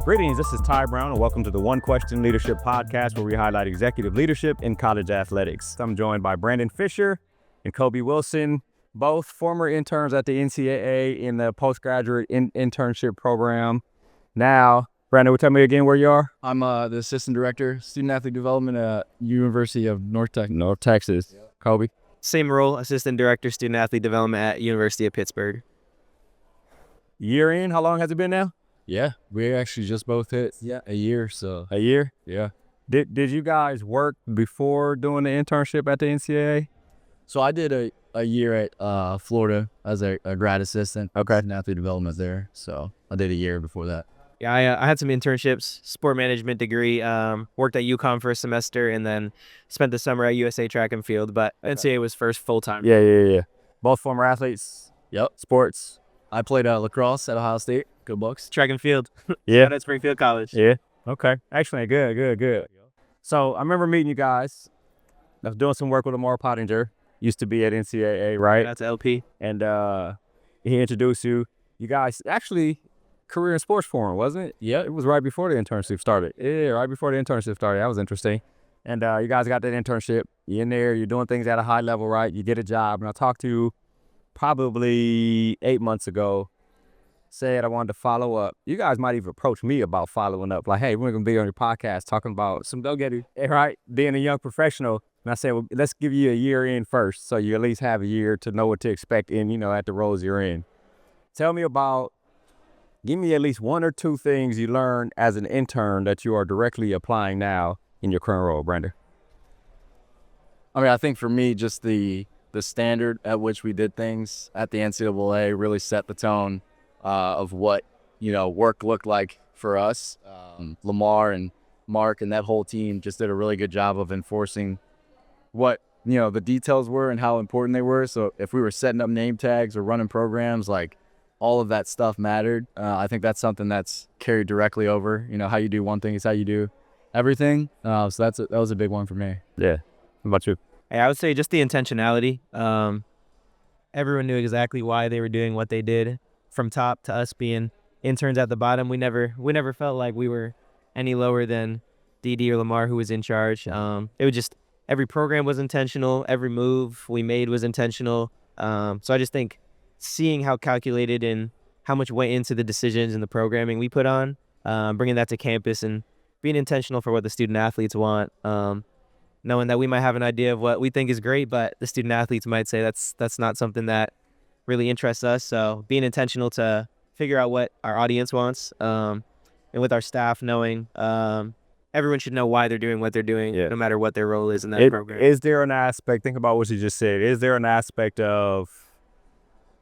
Greetings, this is Ty Brown, and welcome to the One Question Leadership Podcast, where we highlight executive leadership in college athletics. I'm joined by Brandon Fisher and Colby Wilson, both former interns at the NCAA in the postgraduate internship program. Now, Brandon, tell me again where you are? I'm the assistant director, student athlete development at University of North Texas. North Texas. Yep. Colby? Same role, assistant director, student athlete development at University of Pittsburgh. Year in? How long has it been now? Yeah, we actually just both hit a year. So A year? yeah. Did you guys work before doing the internship at the NCAA? So I did a year at Florida as a grad assistant. Okay. Student athlete development there. So I did a year before that. Yeah, I had some internships, sport management degree, worked at UConn for a semester, and then spent the summer at USA Track and Field. But NCAA was first full-time. Yeah. Both former athletes? Yep. Sports? I played lacrosse at Ohio State. Go Bucks. Track and Field. Yeah. Out at Springfield College. Yeah. Okay. Excellent. Good. So I remember meeting you guys. I was doing some work with Amar Pottinger. Used to be at NCAA, right? That's LP. And he introduced you. You guys actually career in sports forum, wasn't it? Yeah. It was right before the internship started. Yeah, right before the internship started. That was interesting. And you guys got that internship. You're in there. You're doing things at a high level, right? You get a job. And I talked to you probably 8 months ago. Said I wanted to follow up. You guys might even approach me about following up. Like, hey, we're going to be on your podcast talking about some go-getter, right? Being a young professional. And I said, well, let's give you a year in first, so you at least have a year to know what to expect in, at the roles you're in. Tell me give me at least one or two things you learned as an intern that you are directly applying now in your current role, Brandon. I mean, I think for me, just the standard at which we did things at the NCAA really set the tone of what, work looked like for us. Lamar and Mark and that whole team just did a really good job of enforcing what, the details were and how important they were. So if we were setting up name tags or running programs, like all of that stuff mattered. I think that's something that's carried directly over. How you do one thing is how you do everything. So that was a big one for me. Yeah. How about you? Hey, I would say just the intentionality. Everyone knew exactly why they were doing what they did. From top to us being interns at the bottom, we never felt like we were any lower than DD or Lamar, who was in charge. It was just every program was intentional, every move we made was intentional. So I just think seeing how calculated and how much went into the decisions and the programming we put on, bringing that to campus and being intentional for what the student athletes want, knowing that we might have an idea of what we think is great, but the student athletes might say that's not something that really interests us. So being intentional to figure out what our audience wants, and with our staff knowing everyone should know why they're doing what they're doing, no matter what their role is in that program. Is there an aspect, think about what you just said, is there an aspect of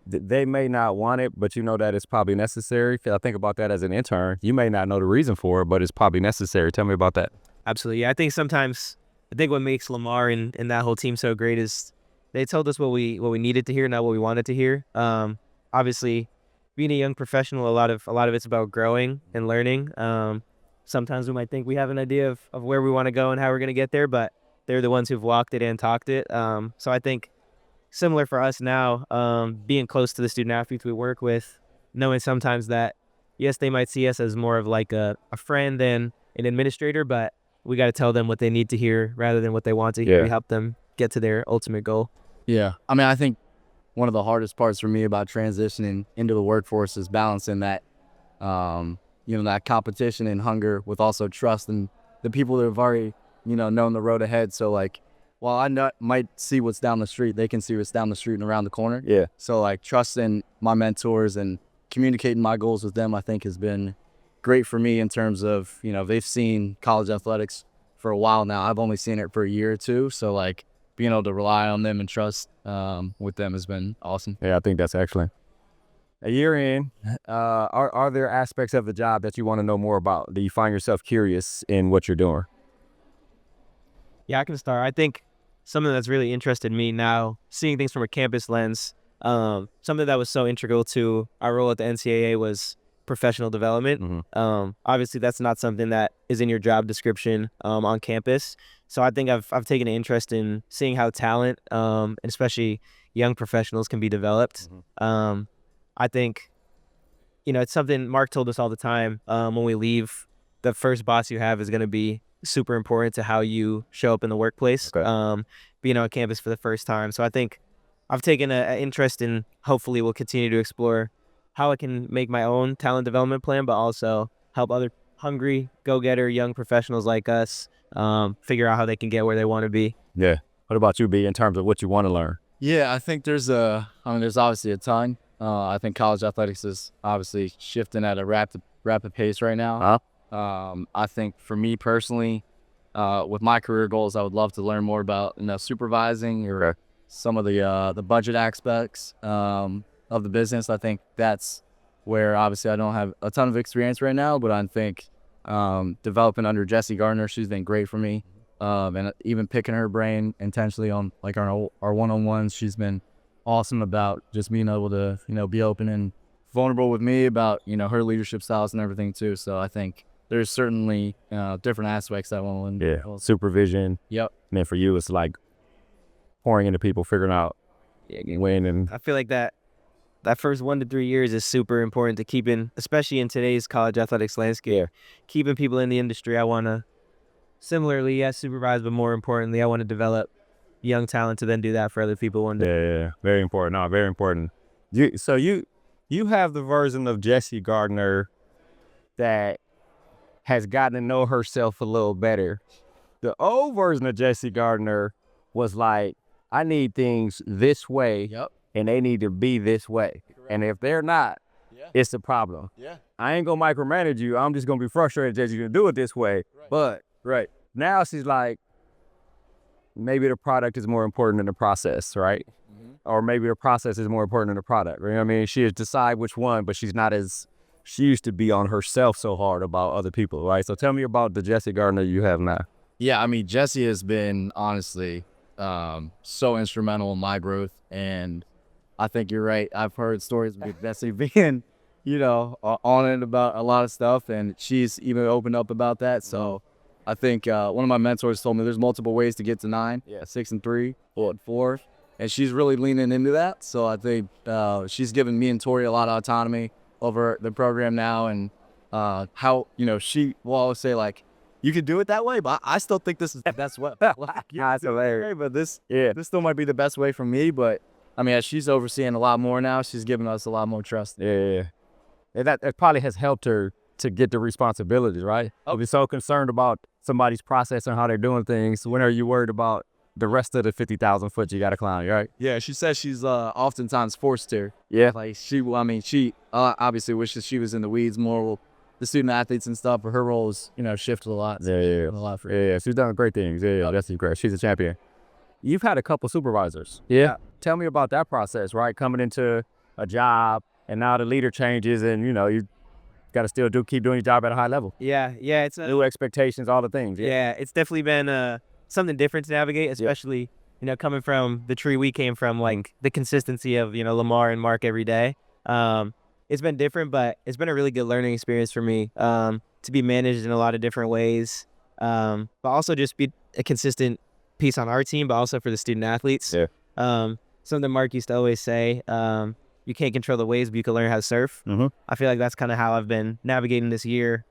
they may not want it, but you know that it's probably necessary? I think about that as an intern. You may not know the reason for it, but it's probably necessary. Tell me about that. Absolutely. Yeah, I think what makes Lamar and that whole team so great is they told us what we needed to hear, not what we wanted to hear. Obviously, being a young professional, a lot of it's about growing and learning. Sometimes we might think we have an idea of where we want to go and how we're going to get there, but they're the ones who've walked it and talked it. So I think similar for us now, being close to the student athletes we work with, knowing sometimes that, yes, they might see us as more of like a friend than an administrator, but we got to tell them what they need to hear rather than what they want to hear. We help them get to their ultimate goal. Yeah. I mean, I think one of the hardest parts for me about transitioning into the workforce is balancing that, that competition and hunger with also trust in the people that have already, known the road ahead. So like, while I might see what's down the street, they can see what's down the street and around the corner. Yeah. So like trusting my mentors and communicating my goals with them, I think has been great for me in terms of, they've seen college athletics for a while now. I've only seen it for a year or two. So like being able to rely on them and trust with them has been awesome. Yeah, I think that's excellent. A year in, are there aspects of the job that you want to know more about? Do you find yourself curious in what you're doing? Yeah, I can start. I think something that's really interested me now, seeing things from a campus lens, something that was so integral to our role at the NCAA was professional development. Mm-hmm. Obviously, that's not something that is in your job description on campus. So I think I've taken an interest in seeing how talent, and especially young professionals, can be developed. Mm-hmm. I think it's something Mark told us all the time. When we leave, the first boss you have is going to be super important to how you show up in the workplace. Okay. Being on campus for the first time. So I think I've taken an interest in, hopefully we'll continue to explore how I can make my own talent development plan, but also help other hungry, go-getter young professionals like us figure out how they can get where they want to be. Yeah. What about you, B, in terms of what you want to learn? Yeah, I think there's obviously a ton. I think college athletics is obviously shifting at a rapid pace right now. I think for me personally, with my career goals, I would love to learn more about supervising or some of the budget aspects of the business. I think that's where obviously I don't have a ton of experience right now, but I think developing under Jessie Gardner, she's been great for me. And even picking her brain intentionally on like our one-on-ones, she's been awesome about just being able to be open and vulnerable with me about her leadership styles and everything too. So I think there's certainly different aspects that will. Yeah, supervision. Yep. And then for you, it's like pouring into people, figuring out when. And I feel like that first 1 to 3 years is super important to keeping, especially in today's college athletics landscape, keeping people in the industry. I want to similarly, yes, supervise, but more importantly, I want to develop young talent to then do that for other people one day. Yeah, very important. No, very important. So you have the version of Jessie Gardner that has gotten to know herself a little better. The old version of Jessie Gardner was like, I need things this way, and they need to be this way. Correct. And if they're not, it's a problem. Yeah. I ain't gonna micromanage you. I'm just gonna be frustrated that you're gonna do it this way. Right. But now she's like, maybe the product is more important than the process, right? Mm-hmm. Or maybe the process is more important than the product. You know what I mean? She has decide which one, but she's not as, she used to be on herself so hard about other people, right? So tell me about the Jessie Gardner you have now. Yeah, I mean, Jessie has been honestly so instrumental in my growth, and I think you're right. I've heard stories of Jessie being, on it about a lot of stuff, and she's even opened up about that. So I think one of my mentors told me there's multiple ways to get to 9, 6 and 3, or 4, and she's really leaning into that. So I think she's given me and Tori a lot of autonomy over the program now, and how she will always say like, you could do it that way, but I still think this is the best way. That's hilarious. But this still might be the best way for me. But I mean, as she's overseeing a lot more now, she's giving us a lot more trust. Yeah. And that probably has helped her to get the responsibilities, right? I'll be so concerned about somebody's process and how they're doing things. When are you worried about the rest of the 50,000 foot you got to climb, right? Yeah, she says she's oftentimes forced to. Yeah. Like she obviously wishes she was in the weeds more with the student athletes and stuff, but her roles, shifted a lot. Yeah. A lot for her. Yeah, she's done great things. Yeah, that's great. She's a champion. You've had a couple supervisors. Yeah. Tell me about that process, right? Coming into a job and now the leader changes and, you got to still keep doing your job at a high level. Yeah. It's new expectations, all the things. Yeah, it's definitely been something different to navigate, especially, coming from the tree we came from, like the consistency of, Lamar and Mark every day. It's been different, but it's been a really good learning experience for me to be managed in a lot of different ways, but also just be a consistent piece on our team, but also for the student athletes. Yeah. Something Mark used to always say, you can't control the waves, but you can learn how to surf. Mm-hmm. I feel like that's kind of how I've been navigating this year.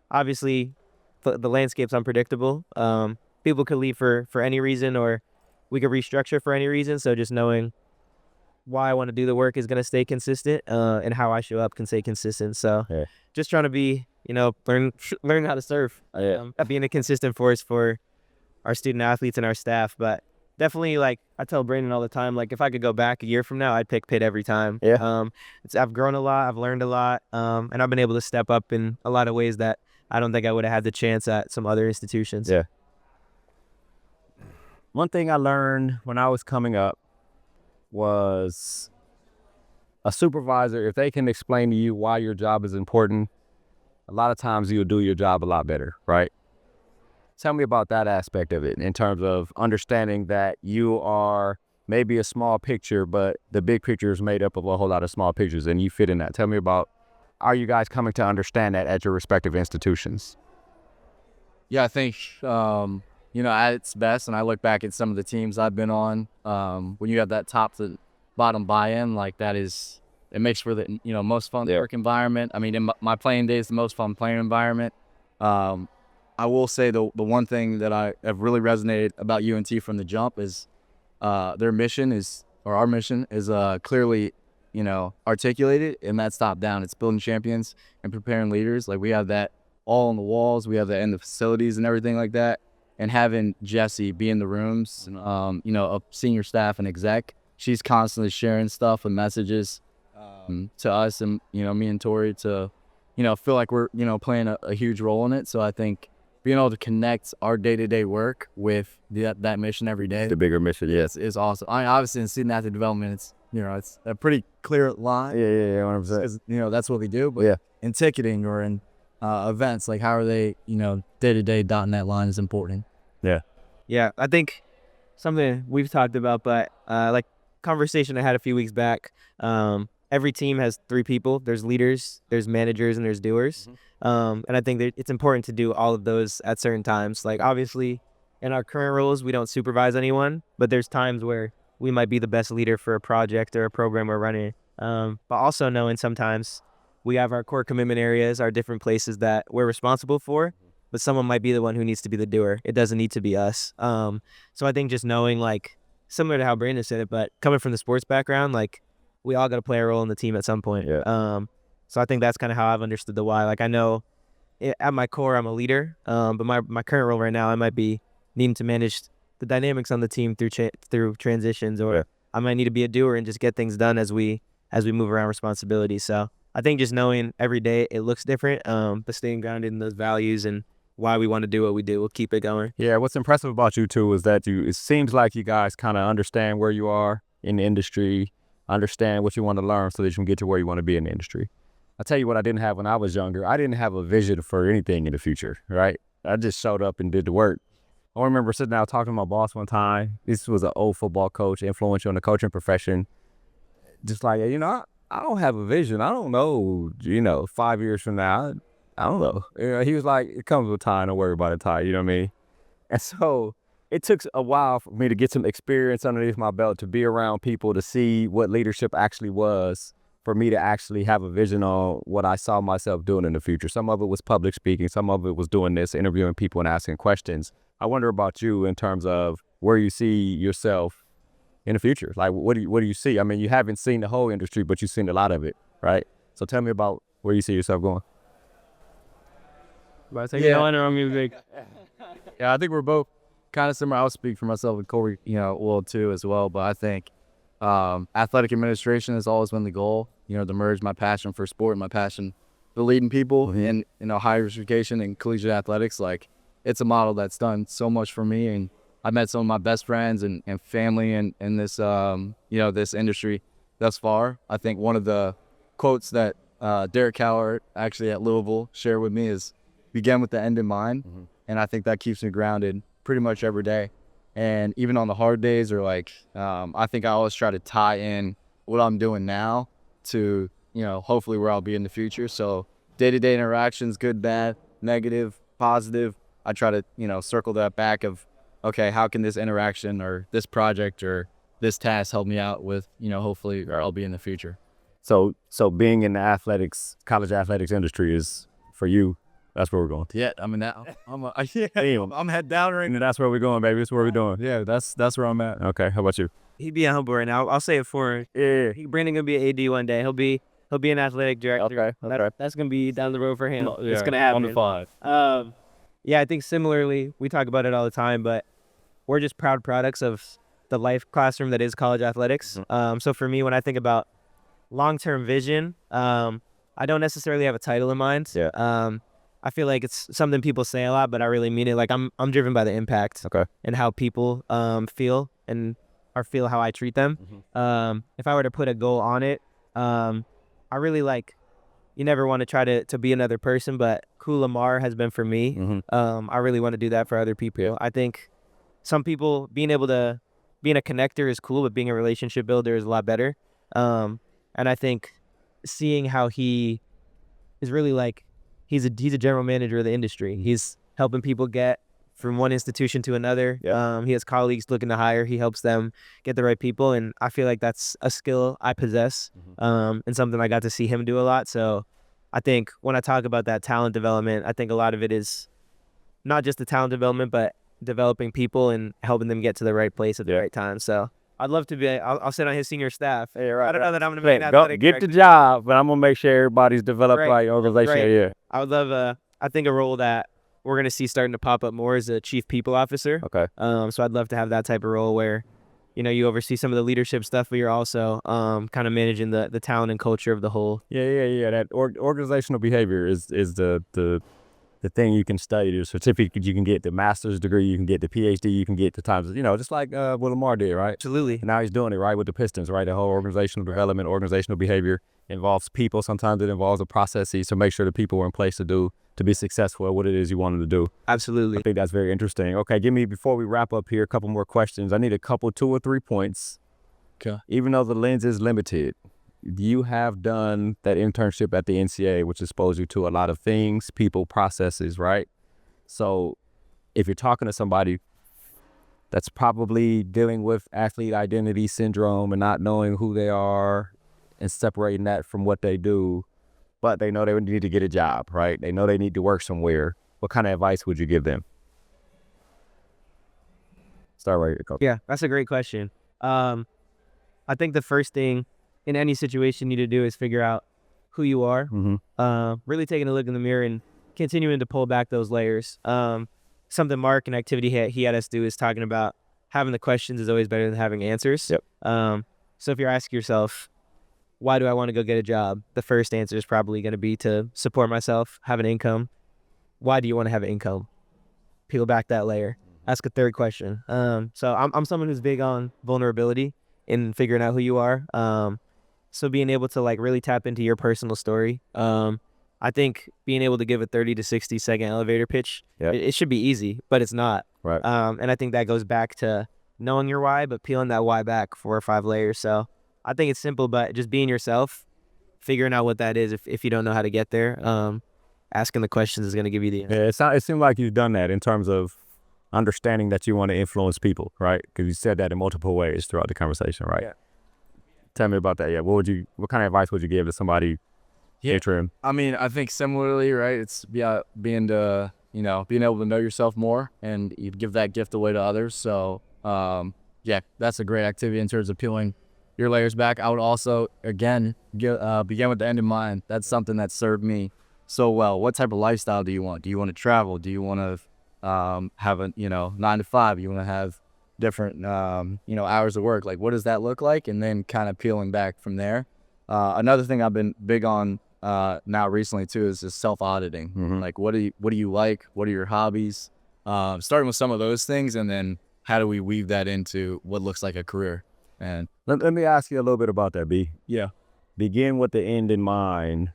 Obviously, the landscape's unpredictable. People could leave for any reason, or we could restructure for any reason. So just knowing why I want to do the work is going to stay consistent, and how I show up can stay consistent. So just trying to be, learn how to surf, being a consistent force for our student athletes and our staff. But definitely, like I tell Brandon all the time, like if I could go back a year from now, I'd pick Pitt every time. Yeah. I've grown a lot, I've learned a lot, and I've been able to step up in a lot of ways that I don't think I would have had the chance at some other institutions. Yeah. One thing I learned when I was coming up was a supervisor, if they can explain to you why your job is important, a lot of times you'll do your job a lot better, right? Tell me about that aspect of it in terms of understanding that you are maybe a small picture, but the big picture is made up of a whole lot of small pictures and you fit in that. Tell me about, are you guys coming to understand that at your respective institutions? Yeah, I think, at its best, and I look back at some of the teams I've been on, when you have that top to bottom buy-in, like that is It makes for the most fun work environment. I mean, in my playing days, the most fun playing environment. I will say the one thing that I have really resonated about UNT from the jump is their mission is, or our mission is clearly, articulated, and that's top down. It's building champions and preparing leaders. Like, we have that all on the walls. We have that in the facilities and everything like that. And having Jessie be in the rooms, of senior staff and exec, she's constantly sharing stuff and messages to us, and me and Tori to feel like we're playing a huge role in it. So I think being able to connect our day-to-day work with that mission every day, The bigger mission, yes. is awesome. I mean, obviously in student athlete development, it's a pretty clear line. Yeah, 100%. 'Cause, that's what we do. But in ticketing or in events, like, how are they day-to-day dotting that line is important. Yeah, I think something we've talked about, but like conversation I had a few weeks back, every team has 3 people. There's leaders, there's managers, and there's doers. And I think that it's important to do all of those at certain times. Like, obviously, in our current roles, we don't supervise anyone, but there's times where we might be the best leader for a project or a program we're running. But also knowing sometimes we have our core commitment areas, our different places that we're responsible for, but someone might be the one who needs to be the doer. It doesn't need to be us. So I think just knowing, like, similar to how Brandon said it, but coming from the sports background, like, we all got to play a role in the team at some point. So I think that's kind of how I've understood the why. Like, I know at my core, I'm a leader, but my current role right now, I might be needing to manage the dynamics on the team through transitions, or I might need to be a doer and just get things done as we move around responsibilities. So I think just knowing every day it looks different, but staying grounded in those values and why we want to do what we do, we'll keep it going. Yeah, what's impressive about you too is that it seems like you guys kind of understand where you are in the industry, understand what you want to learn so that you can get to where you want to be in the industry. I'll tell you what I didn't have when I was younger. I didn't have a vision for anything in the future, right? I just showed up and did the work. I remember sitting down talking to my boss one time. This was an old football coach, influential in the coaching profession. Just like, I don't have a vision. I don't know, 5 years from now, I don't know. He was like, it comes with time, don't worry about it, Ty, you know what I mean? And so it took a while for me to get some experience underneath my belt, to be around people, to see what leadership actually was, for me to actually have a vision on what I saw myself doing in the future. Some of it was public speaking. Some of it was doing this, interviewing people and asking questions. I wonder about you in terms of where you see yourself in the future. Like, what do you see? I mean, you haven't seen the whole industry, but you've seen a lot of it, right? So tell me about where you see yourself going. Yeah, I think we're both kind of similar. I'll speak for myself and Colby, will too as well. But I think athletic administration has always been the goal. To merge my passion for sport, my passion for leading people in higher education and collegiate athletics. Like, it's a model that's done so much for me, and I met some of my best friends and family in this this industry thus far. I think one of the quotes that Derek Cowart actually at Louisville shared with me is, "Begin with the end in mind," and I think that keeps me grounded pretty much every day. And even on the hard days, or I think I always try to tie in what I'm doing now to hopefully where I'll be in the future. So day-to-day interactions, good, bad, negative, positive, I try to circle that back of, okay, how can this interaction or this project or this task help me out with hopefully where I'll be in the future. So being in the college athletics industry is, for you, that's where we're going. Yeah, I mean, I'm head down right now. And that's where we're going, baby. That's where we're doing. Yeah, that's where I'm at. Okay, how about you? He'd be humble right now. I'll say it for him. Yeah. Brandon gonna be an AD one day. He'll be an athletic director. Okay. That's gonna be down the road for him. Yeah, it's gonna happen. On the 5. Yeah, I think similarly, we talk about it all the time, but we're just proud products of the life classroom that is college athletics. So for me, when I think about long-term vision, I don't necessarily have a title in mind. I feel like it's something people say a lot, but I really mean it. Like, I'm driven by the impact and how people feel feel how I treat them. If I were to put a goal on it, I really you never want to try to be another person, but who Lamar has been for me, I really want to do that for other people. I think some people, being able to being a connector is cool, but being a relationship builder is a lot better. And I think seeing how he is really he's a general manager of the industry. He's helping people get from one institution to another. Yep. He has colleagues looking to hire. He helps them get the right people, and I feel like that's a skill I possess, and something I got to see him do a lot. So I think when I talk about that talent development, I think a lot of it is not just the talent development, but developing people and helping them get to the right place at the right time. So I'd love to be. I'll sit on his senior staff. Yeah, right. I don't know that I'm going to be an Go athletic get the director. job, but I'm gonna make sure everybody's developed Right. organization. Right. Yeah. I would love. I think a role that we're going to see starting to pop up more is a chief people officer. Okay. So I'd love to have that type of role where, you oversee some of the leadership stuff, but you're also kind of managing the talent and culture of the whole. Yeah. That organizational behavior is the thing you can study, the certificate you can get, the master's degree you can get, the PhD you can get, the times, just like what Lamar did, right? Absolutely. And now he's doing it, right, with the Pistons, right? The whole organizational development, organizational behavior involves people. Sometimes it involves the processes to make sure the people are in place to be successful at what it is you want them to do. Absolutely. I think that's very interesting. Okay, before we wrap up here, a couple more questions. I need a couple, 2 or 3 points. Okay. Even though the lens is limited, you have done that internship at the NCAA, which exposed you to a lot of things, people, processes, right? So if you're talking to somebody that's probably dealing with athlete identity syndrome and not knowing who they are and separating that from what they do, but they know they need to get a job, right? They know they need to work somewhere. What kind of advice would you give them? Start right here, Coach. Yeah, that's a great question. I think the first thing in any situation you need to do is figure out who you are. Really taking a look in the mirror and continuing to pull back those layers. Something Mark and activity he had us do is talking about having the questions is always better than having answers. Yep. So if you're asking yourself, why do I want to go get a job? The first answer is probably going to be to support myself, have an income. Why do you want to have an income? Peel back that layer. Ask a third question. So I'm someone who's big on vulnerability in figuring out who you are. So being able to really tap into your personal story. I think being able to give a 30 to 60 second elevator pitch, it should be easy, but it's not. Right. And I think that goes back to knowing your why, but peeling that why back 4 or 5 layers. So I think it's simple, but just being yourself, figuring out what that is if you don't know how to get there, asking the questions is going to give you the answer. Yeah, it seemed like you've done that in terms of understanding that you want to influence people, right? Because you said that in multiple ways throughout the conversation, right? Yeah. Tell me about that. Yeah. What kind of advice would you give to somebody interim? I mean, I think similarly, right? It's being able to know yourself more and you give that gift away to others. So, that's a great activity in terms of peeling your layers back. I would also, again, begin with the end in mind. That's something that served me so well. What type of lifestyle do you want? Do you want to travel? Do you want to have a 9 to 5? You want to have different hours of work? Like, what does that look like? And then kind of peeling back from there. Another thing I've been big on now recently too is just self-auditing. Like, what do you like? What are your hobbies? Starting with some of those things, and then how do we weave that into what looks like a career? And let me ask you a little bit about that, B. Yeah. Begin with the end in mind.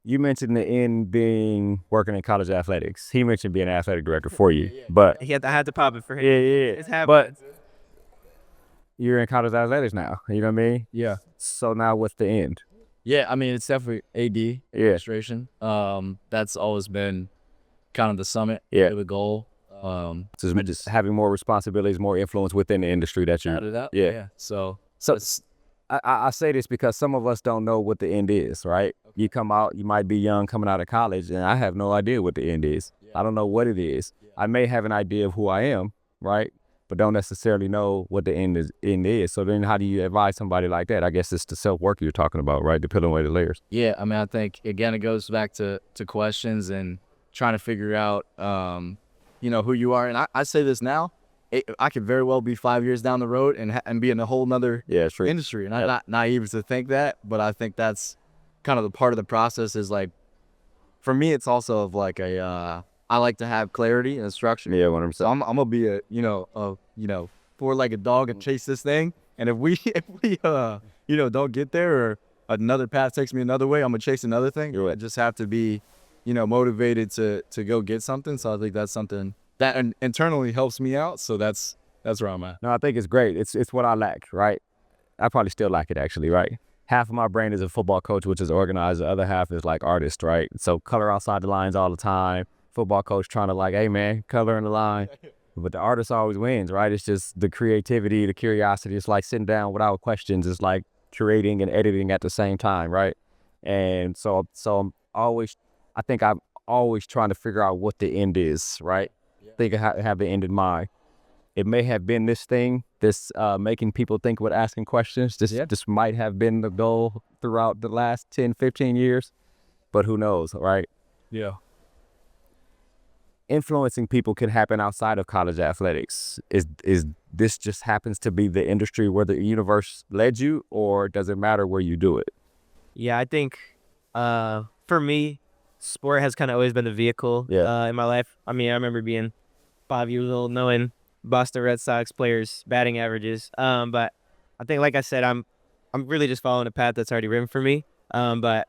You mentioned the end being working in college athletics. He mentioned being an athletic director for you, but I had to pop it for him. yeah. It's happening. But you're in college athletics now. You know what I mean? Yeah. So now what's the end? Yeah, I mean, it's definitely AD administration. That's always been kind of the summit, the goal. Just having more responsibilities, more influence within the industry that you're. Yeah. So I say this because some of us don't know what the end is, right? Okay. You come out, you might be young coming out of college, and I have no idea what the end is. I don't know what it is. I may have an idea of who I am, right? But don't necessarily know what the end is. So then how do you advise somebody like that? I guess it's the self-work you're talking about, right? The peeling away the layers. Yeah, I mean, I think, again, it goes back to questions and trying to figure out, who you are. And I say this now, I could very well be 5 years down the road and be in a whole nother industry. And I'm not naive to think that, but I think that's kind of the part of the process is like, for me, it's also of like I like to have clarity and structure. Yeah, 100%. So I'm gonna be a four-legged dog and chase this thing. And if we don't get there, or another path takes me another way, I'm gonna chase another thing. I just have to be, motivated to go get something. So I think that's something that internally helps me out. So that's where I'm at. No, I think it's great. It's what I lack, right? I probably still lack it actually, right? Half of my brain is a football coach, which is organized. The other half is like artist, right? So color outside the lines all the time. football coach trying to like, hey man, color in the line. But the artist always wins, right? It's just the creativity, the curiosity. It's like sitting down without questions. It's like curating and editing at the same time, right? And so I think I'm always trying to figure out what the end is, right? Think I have the end in mind. It may have been this thing, this making people think with asking questions. This might have been the goal throughout the last 10, 15 years, but who knows, right? Yeah. Influencing people can happen outside of college athletics. Is this just happens to be the industry where the universe led you, or does it matter where you do it? Yeah, I think for me, sport has kind of always been the vehicle in my life. I mean, I remember being 5 years old knowing Boston Red Sox players' batting averages. But I think, like I said, I'm really just following a path that's already written for me. But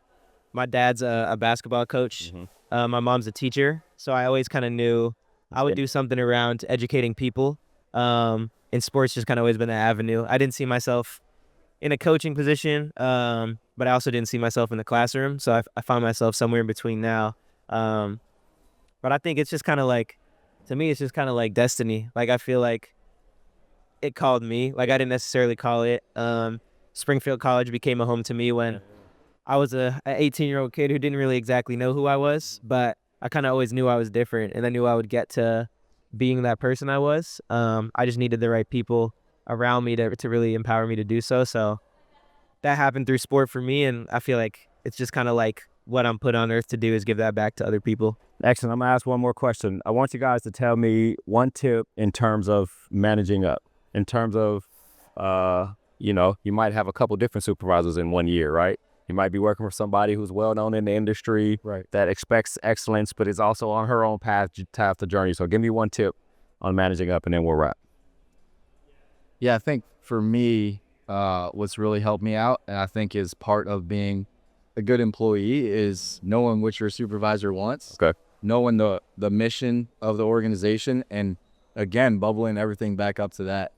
my dad's a basketball coach. My mom's a teacher, so I always kind of knew I would do something around educating people. And sports just kind of always been that avenue. I didn't see myself in a coaching position, but I also didn't see myself in the classroom. So I found myself somewhere in between now. But I think it's just kind of like, to me, it's just kind of like destiny. Like, I feel like it called me. Like, I didn't necessarily call it. Springfield College became a home to me when I was an 18-year-old kid who didn't really exactly know who I was, but I kind of always knew I was different, and I knew I would get to being that person I was. I just needed the right people around me to really empower me to do so. So that happened through sport for me, and I feel like it's just kind of like what I'm put on earth to do is give that back to other people. Excellent. I'm going to ask one more question. I want you guys to tell me one tip in terms of managing up, in terms of, you might have a couple different supervisors in 1 year, right? You might be working for somebody who's well-known in the industry that expects excellence, but is also on her own path to journey. So give me one tip on managing up, and then we'll wrap. Yeah, I think for me, what's really helped me out, and I think is part of being a good employee, is knowing what your supervisor wants, knowing the mission of the organization, and again, bubbling everything back up to that.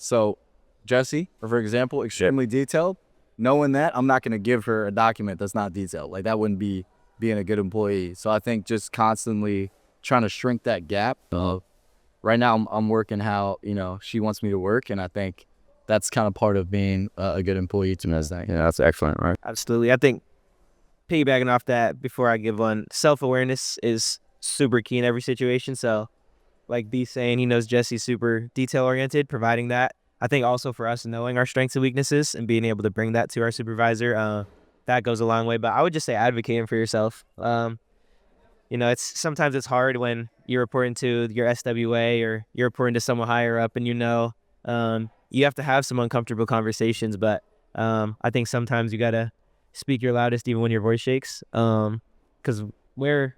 So Jessie, for example, extremely detailed. Knowing that, I'm not going to give her a document that's not detailed. Like, that wouldn't be being a good employee. So I think just constantly trying to shrink that gap of, right now I'm working how, she wants me to work. And I think that's kind of part of being a good employee to me. Yeah, that's excellent, right? Absolutely. I think piggybacking off that, before I give one, self-awareness is super key in every situation. So like B saying, he knows Jessie's super detail-oriented, providing that. I think also for us, knowing our strengths and weaknesses and being able to bring that to our supervisor, that goes a long way. But I would just say advocating for yourself. Sometimes it's hard when you're reporting to your SWA or you're reporting to someone higher up, and you have to have some uncomfortable conversations. But I think sometimes you gotta speak your loudest even when your voice shakes. Because we're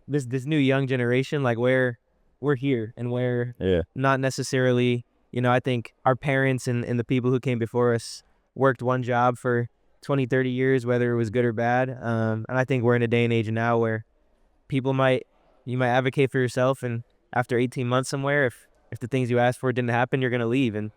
this new young generation, like we're here, and we're not necessarily. I think our parents and the people who came before us worked one job for 20, 30 years, whether it was good or bad. And I think we're in a day and age now where you might advocate for yourself, and after 18 months somewhere, if the things you asked for didn't happen, you're going to leave. And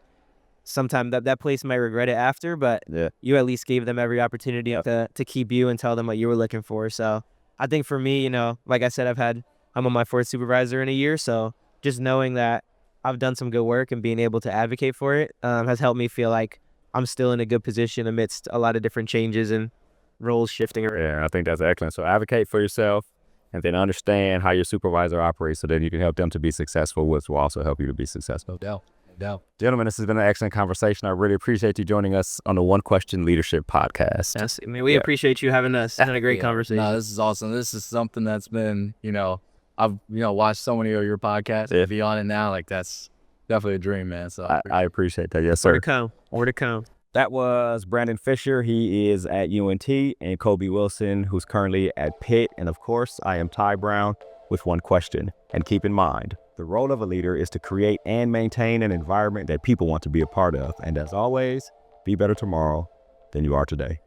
sometimes that place might regret it after, but you at least gave them every opportunity to keep you and tell them what you were looking for. So I think for me, like I said, I'm on my 4th supervisor in a year. So just knowing that I've done some good work and being able to advocate for it has helped me feel like I'm still in a good position amidst a lot of different changes and roles shifting around. Yeah, I think that's excellent. So advocate for yourself, and then understand how your supervisor operates so that you can help them to be successful, which will also help you to be successful. No doubt. Gentlemen, this has been an excellent conversation. I really appreciate you joining us on the One Question Leadership podcast. Yes, we appreciate you having us. It's been a great conversation. No, this is awesome. This is something that's been, I've watched so many of your podcasts. To be on it now, like, that's definitely a dream, man. So I appreciate that. Yes, sir. More to come. That was Brandon Fisher. He is at UNT, and Colby Wilson, who's currently at Pitt. And of course, I am Ty Brown with One Question. And keep in mind, the role of a leader is to create and maintain an environment that people want to be a part of. And as always, be better tomorrow than you are today.